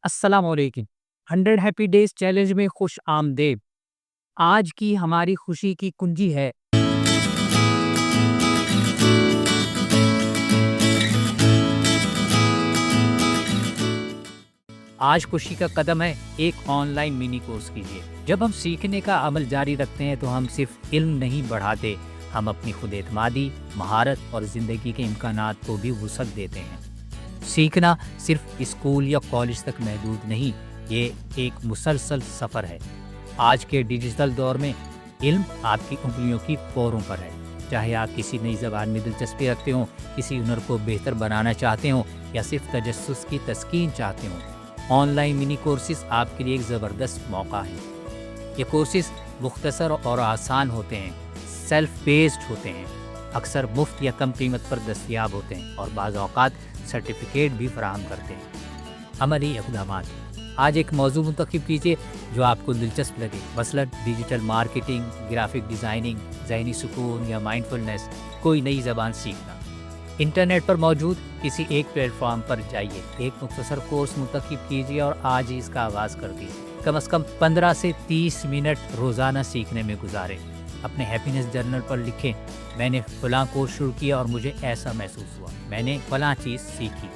السلام علیکم۔ 100 happy days challenge میں خوش آمدید۔ آج کی ہماری خوشی کی کنجی ہے آج خوشی کا قدم ہے ایک آن لائن منی کورس کیجیے۔ جب ہم سیکھنے کا عمل جاری رکھتے ہیں تو ہم صرف علم نہیں بڑھاتے، ہم اپنی خود اعتمادی، مہارت اور زندگی کے امکانات کو بھی وسعت دیتے ہیں۔ سیکھنا صرف اسکول یا کالج تک محدود نہیں، یہ ایک مسلسل سفر ہے۔ آج کے ڈیجیٹل دور میں علم آپ کی انگلیوں کی پوروں پر ہے۔ چاہے آپ کسی نئی زبان میں دلچسپی رکھتے ہوں، کسی ہنر کو بہتر بنانا چاہتے ہوں یا صرف تجسس کی تسکین چاہتے ہوں، آن لائن منی کورسز آپ کے لیے ایک زبردست موقع ہے۔ یہ کورسز مختصر اور آسان ہوتے ہیں، سیلف بیسڈ ہوتے ہیں، اکثر مفت یا کم قیمت پر دستیاب ہوتے ہیں اور بعض اوقات سرٹیفکیٹ بھی فراہم کرتے ہیں۔ عملی اقدامات: آج ایک موضوع منتخب کیجیے جو آپ کو دلچسپ لگے، مثلاً ڈیجیٹل مارکیٹنگ، گرافک ڈیزائننگ، ذہنی سکون یا مائنڈفلنس، کوئی نئی زبان سیکھنا۔ انٹرنیٹ پر موجود کسی ایک پلیٹ فارم پر جائیے، ایک مختصر کورس منتخب کیجیے اور آج ہی اس کا آغاز کر دیجیے۔ کم از کم 15 سے 30 منٹ روزانہ سیکھنے میں گزاریں۔ اپنے ہیپینس جرنل پر لکھیں، میں نے فلاں کورس شروع کیا اور مجھے ایسا محسوس ہوا، میں نے فلاں چیز سیکھی۔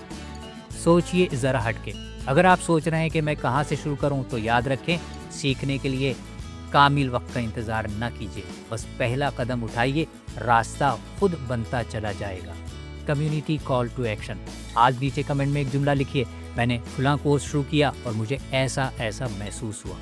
سوچئے ذرا ہٹ کے۔ اگر آپ سوچ رہے ہیں کہ میں کہاں سے شروع کروں تو یاد رکھیں، سیکھنے کے لیے کامل وقت کا انتظار نہ کیجیے، بس پہلا قدم اٹھائیے، راستہ خود بنتا چلا جائے گا۔ کمیونٹی کال ٹو ایکشن: آج نیچے کمنٹ میں ایک جملہ لکھیے، میں نے فلاں کورس شروع کیا اور مجھے ایسا محسوس ہوا۔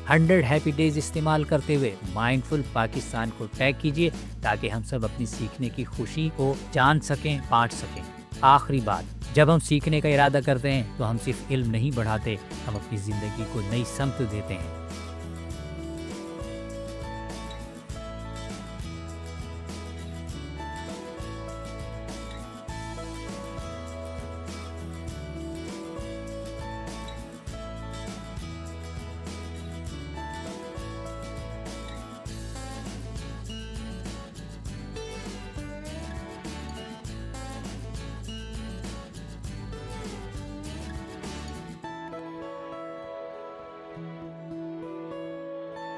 #100 ہیپی ڈیز استعمال کرتے ہوئے مائنڈفل پاکستان کو ٹیگ کیجیے تاکہ ہم سب اپنی سیکھنے کی خوشی کو جان سکیں، بانٹ سکیں۔ آخری بات، جب ہم سیکھنے کا ارادہ کرتے ہیں تو ہم صرف علم نہیں بڑھاتے، ہم اپنی زندگی کو نئی سمت دیتے ہیں۔